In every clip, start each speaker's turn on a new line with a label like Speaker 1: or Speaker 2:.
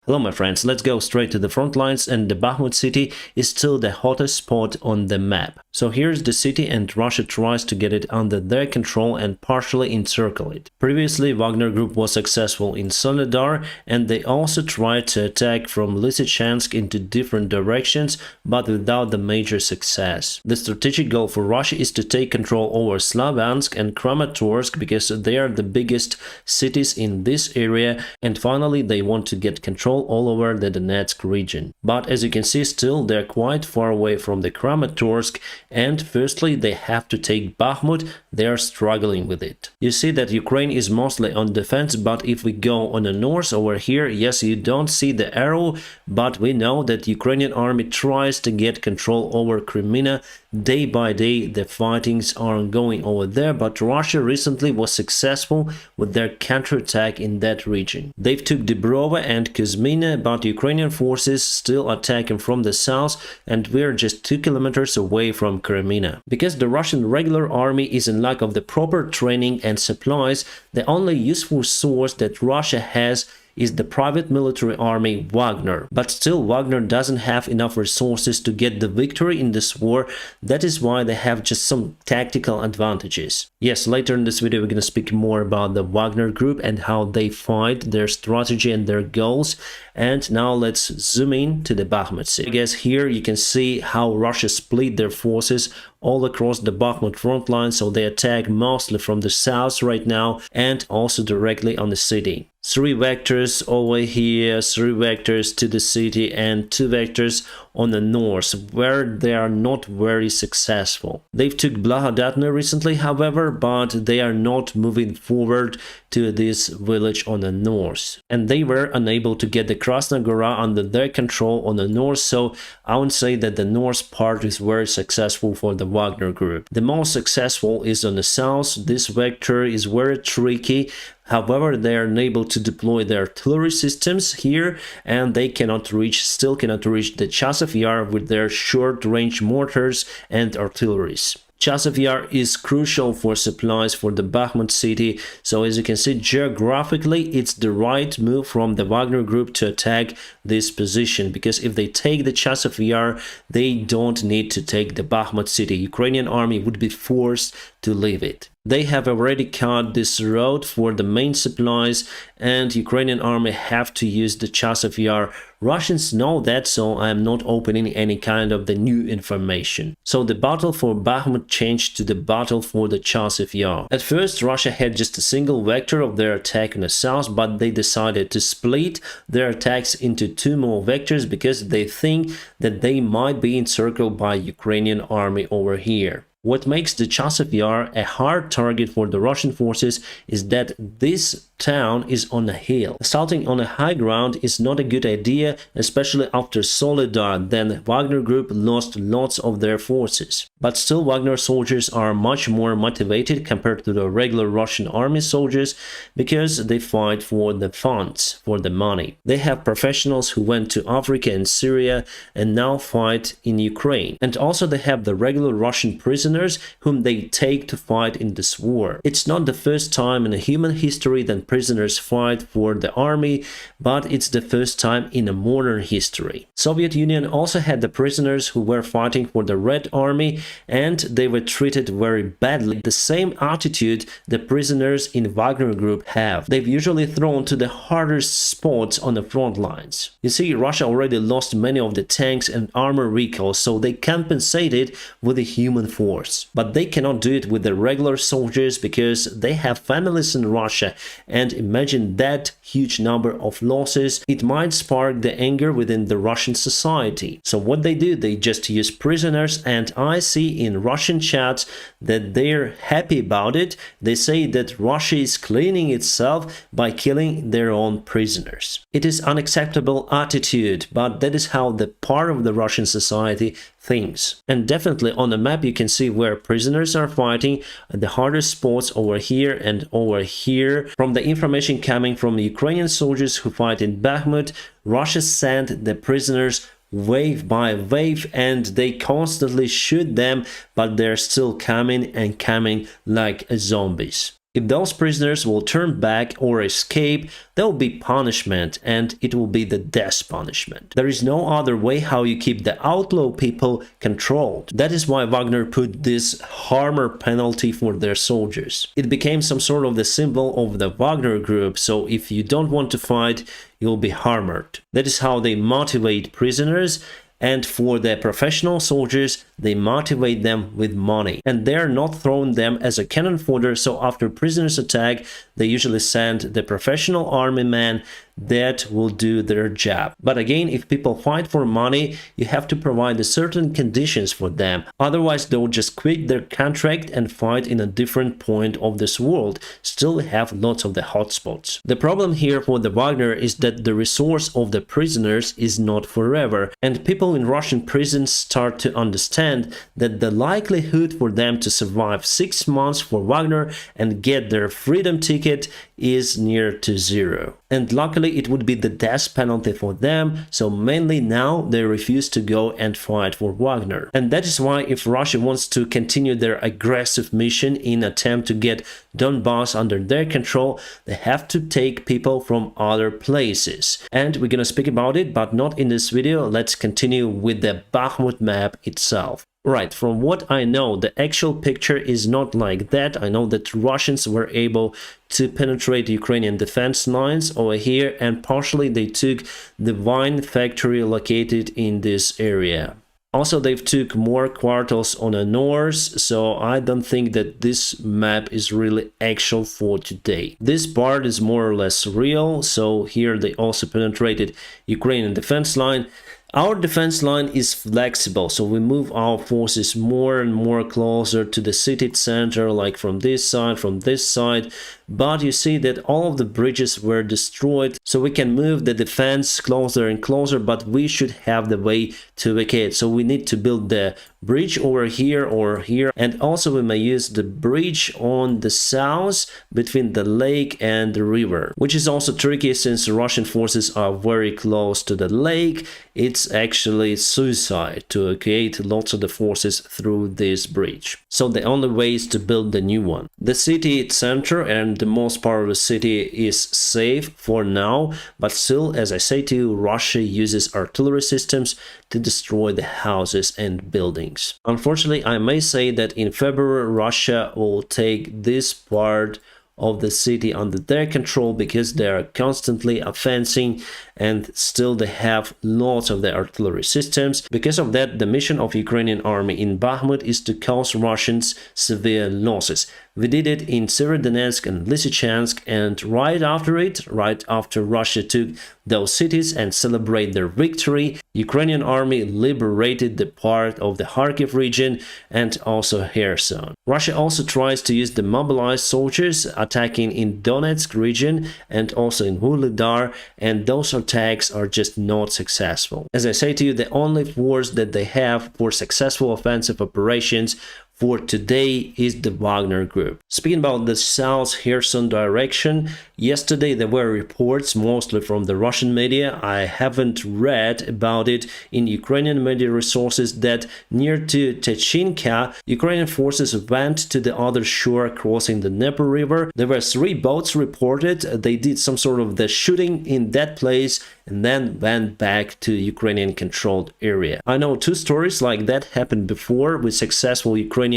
Speaker 1: Hello my friends, let's go straight to the front lines, and the Bakhmut city is still the hottest spot on the map. So here's the city, and Russia tries to get it under their control and partially encircle it. Previously, Wagner Group was successful in Soledar, and they also tried to attack from Lysychansk into different directions, but without the major success. The strategic goal for Russia is to take control over Slavyansk and Kramatorsk because they are the biggest cities in this area, and finally they want to get control all over the Donetsk region. But as you can see, still they're quite far away from the Kramatorsk, and firstly they have to take Bakhmut. They are struggling with it. You see that Ukraine is mostly on defense, but if we go on the north over here, yes, you don't see the arrow, but we know that Ukrainian army tries to get control over Crimea. Day by day the fightings are ongoing over there, but Russia recently was successful with their counterattack in that region. They've took Dubrova and Kuzmina, but Ukrainian forces still attacking from the south, and we're just 2 kilometers away from Crimea. Because the Russian regular army is in lack of the proper training and supplies, the only useful source that Russia has is the private military army Wagner. But still, Wagner doesn't have enough resources to get the victory in this war. That is why they have just some tactical advantages. Yes, later in this video we're gonna speak more about the Wagner group and how they fight, their strategy and their goals. And now let's zoom in to the Bakhmut city. I guess here you can see how Russia split their forces all across the Bakhmut front line, so they attack mostly from the south right now and also directly on the city. 3 vectors over here, 3 vectors to the city, and 2 vectors on the north, where they are not very successful. They've took Blagodatne recently, however, but they are not moving forward to this village on the north. And they were unable to get the Krasna Gora under their control on the north, so I would say that the north part is very successful for the Wagner group. The most successful is on the south. This vector is very tricky. However, they are unable to deploy their artillery systems here, and they still cannot reach the Chasiv Yar with their short-range mortars and artilleries. Chasiv Yar is crucial for supplies for the Bakhmut city, so as you can see, geographically it's the right move from the Wagner group to attack this position, because if they take the Chasiv Yar, they don't need to take the Bakhmut city. Ukrainian army would be forced to leave it. They have already cut this road for the main supplies, and Ukrainian army have to use the Chasiv Yar. Russians know that, so I am not opening any kind of the new information. So the battle for Bakhmut changed to the battle for the Chasiv Yar. At first, Russia had just a single vector of their attack in the south, but they decided to split their attacks into 2 more vectors because they think that they might be encircled by Ukrainian army over here. What makes the Chasiv Yar a hard target for the Russian forces is that this town is on a hill. Assaulting on a high ground is not a good idea, especially after Soledar. Then Wagner group lost lots of their forces. But still, Wagner soldiers are much more motivated compared to the regular Russian army soldiers because they fight for the funds, for the money. They have professionals who went to Africa and Syria and now fight in Ukraine. And also they have the regular Russian prisoners whom they take to fight in this war. It's not the first time in human history that prisoners fight for the army, but it's the first time in a modern history. Soviet Union also had the prisoners who were fighting for the Red Army, and they were treated very badly. The same attitude the prisoners in Wagner group have. They've usually thrown to the hardest spots on the front lines. You see, Russia already lost many of the tanks and armor vehicles, so they compensated with the human force. But they cannot do it with the regular soldiers because they have families in Russia, and imagine that huge number of losses. It might spark the anger within the Russian society. So what they do, they just use prisoners, and I see in Russian chats that they're happy about it. They say that Russia is cleaning itself by killing their own prisoners. It is unacceptable attitude, but that is how the part of the Russian society thinks. And definitely on the map you can see where prisoners are fighting at the hardest spots over here and over here. From the information coming from the Ukrainian soldiers who fight in Bakhmut, Russia sent the prisoners wave by wave, and they constantly shoot them, but they're still coming and coming like zombies. If those prisoners will turn back or escape, there will be punishment, and it will be the death punishment. There is no other way how you keep the outlaw people controlled. That is why Wagner put this harmer penalty for their soldiers. It became some sort of the symbol of the Wagner group, so if you don't want to fight, you'll be harmed. That is how they motivate prisoners. And for the professional soldiers, they motivate them with money. And they're not throwing them as a cannon fodder, so after prisoners attack, they usually send the professional army man that will do their job. But again, if people fight for money, you have to provide certain conditions for them. Otherwise, they'll just quit their contract and fight in a different point of this world. Still have lots of the hotspots. The problem here for the Wagner is that the resource of the prisoners is not forever, and people in Russian prisons start to understand that the likelihood for them to survive 6 months for Wagner and get their freedom ticket is near to zero. And luckily it would be the death penalty for them, so mainly now they refuse to go and fight for Wagner. And that is why if Russia wants to continue their aggressive mission in attempt to get Donbass under their control, they have to take people from other places. And we're gonna speak about it, but not in this video. Let's continue with the Bakhmut map itself. Right, from what I know, the actual picture is not like that. I know that Russians were able to penetrate Ukrainian defense lines over here, and partially they took the wine factory located in this area. Also, they've took more quarters on the north, so I don't think that this map is really actual for today. This part is more or less real, so here they also penetrated Ukrainian defense line. Our defense line is flexible, so we move our forces more and more closer to the city center, like from this side, but you see that all of the bridges were destroyed, so we can move the defense closer and closer, but we should have the way to evacuate. So we need to build the bridge over here or here, and also we may use the bridge on the south between the lake and the river, which is also tricky since Russian forces are very close to the lake. It's actually suicide to evacuate lots of the forces through this bridge. So the only way is to build the new one. The city center and the most part of the city is safe for now, but still, as I say to you, Russia uses artillery systems to destroy the houses and buildings. Unfortunately, I may say that in February, Russia will take this part of the city under their control because they are constantly offending, and still they have lots of the artillery systems. Because of that, the mission of Ukrainian army in Bakhmut is to cause Russians severe losses. We did it in Severodonetsk and Lysychansk, and right after Russia took those cities and celebrate their victory, Ukrainian army liberated the part of the Kharkiv region and also Kherson. Russia also tries to use the mobilized soldiers attacking in Donetsk region and also in Vuhledar, and those attacks are just not successful. As I say to you, the only force that they have for successful offensive operations for today is the Wagner group. Speaking about the South Kherson direction, yesterday there were reports, mostly from the Russian media, I haven't read about it in Ukrainian media resources, that near to Techinka, Ukrainian forces went to the other shore crossing the Dnieper River. There were 3 boats reported. They did some sort of the shooting in that place and then went back to Ukrainian controlled area. I know 2 stories like that happened before with successful Ukrainian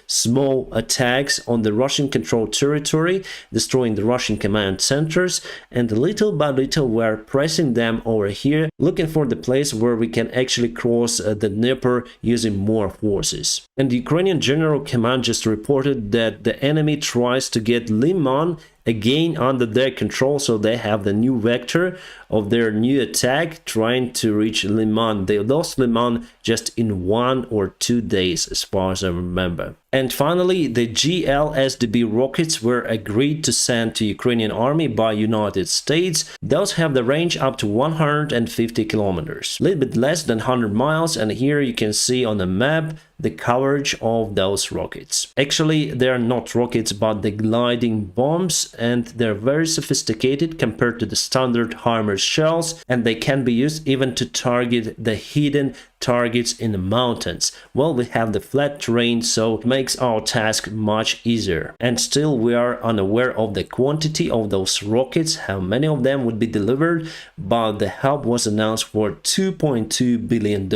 Speaker 1: small attacks on the Russian controlled territory, destroying the Russian command centers, and little by little we're pressing them over here, looking for the place where we can actually cross the Dnieper using more forces. And the Ukrainian General Command just reported that the enemy tries to get Liman again under their control, so they have the new vector of their new attack trying to reach Liman. They lost Liman just in 1 or 2 days, as far as I remember. And finally, the GLSDB rockets were agreed to send to Ukrainian army by United States. Those have the range up to 150 kilometers, a little bit less than 100 miles, and here you can see on the map the coverage of those rockets. Actually, they are not rockets, but the gliding bombs, and they're very sophisticated compared to the standard HIMARS shells, and they can be used even to target the hidden targets in the mountains. Well, we have the flat terrain, so it makes our task much easier. And still we are unaware of the quantity of those rockets, how many of them would be delivered, but the help was announced for $2.2 billion.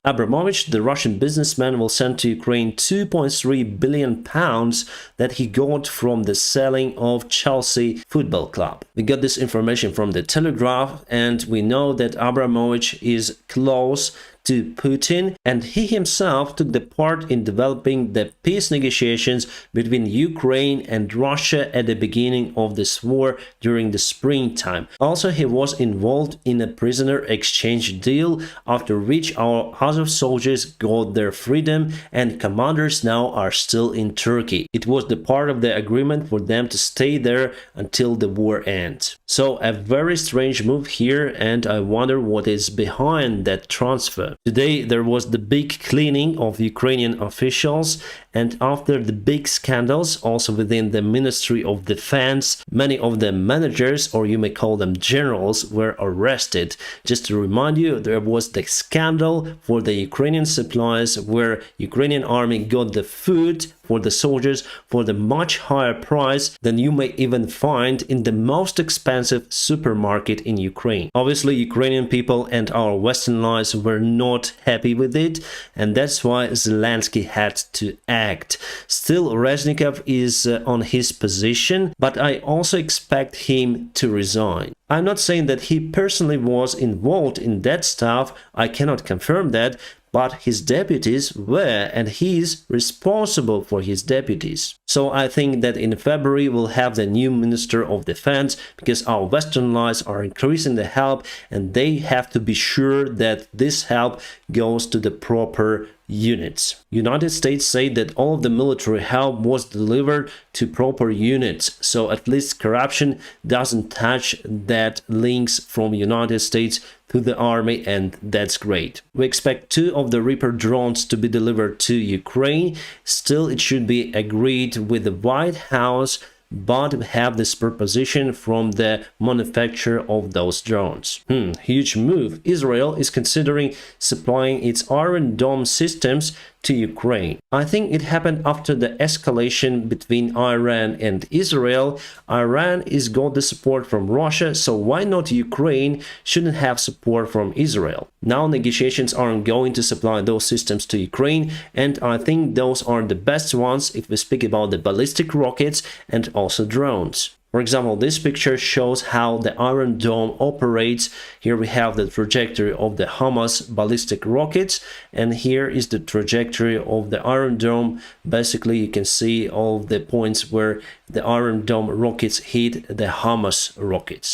Speaker 1: Abramovich, the Russian businessman, will send to Ukraine 2.3 billion pounds that he got from the selling of Chelsea Football Club. We got this information from the Telegraph, and we know that Abramovich is close to Putin, and he himself took the part in developing the peace negotiations between Ukraine and Russia at the beginning of this war during the springtime. Also, he was involved in a prisoner exchange deal, after which our Azov soldiers got their freedom and commanders now are still in Turkey. It was the part of the agreement for them to stay there until the war ends. So a very strange move here, and I wonder what is behind that transfer. Today there was the big cleaning of Ukrainian officials, and after the big scandals also within the Ministry of Defense, many of the managers, or you may call them generals, were arrested. Just to remind you, there was the scandal for the Ukrainian supplies where Ukrainian army got the food for the soldiers for the much higher price than you may even find in the most expensive supermarket in Ukraine. Obviously, Ukrainian people and our Western allies were not happy with it, and that's why Zelensky had to act. Still, Reznikov is on his position, but I also expect him to resign. I'm not saying that he personally was involved in that stuff, I cannot confirm that, but his deputies were, and he is responsible for his deputies. So I think that in February we'll have the new Minister of Defense, because our Western allies are increasing the help, and they have to be sure that this help goes to the proper units. United States say that all of the military help was delivered to proper units, so at least corruption doesn't touch that links from United States to the army, and that's great. We expect 2 of the Reaper drones to be delivered to Ukraine. Still, it should be agreed with the White House, but we have this proposition from the manufacturer of those drones. Huge move. Israel is considering supplying its Iron Dome systems to Ukraine. I think it happened after the escalation between Iran and Israel. Iran is got the support from Russia, so why not Ukraine shouldn't have support from Israel? Now negotiations are ongoing to supply those systems to Ukraine, and I think those are the best ones if we speak about the ballistic rockets and also drones. For example, this picture shows how the Iron Dome operates. Here we have the trajectory of the Hamas ballistic rockets, and here is the trajectory of the Iron Dome. Basically, you can see all the points where the Iron Dome rockets hit the Hamas rockets.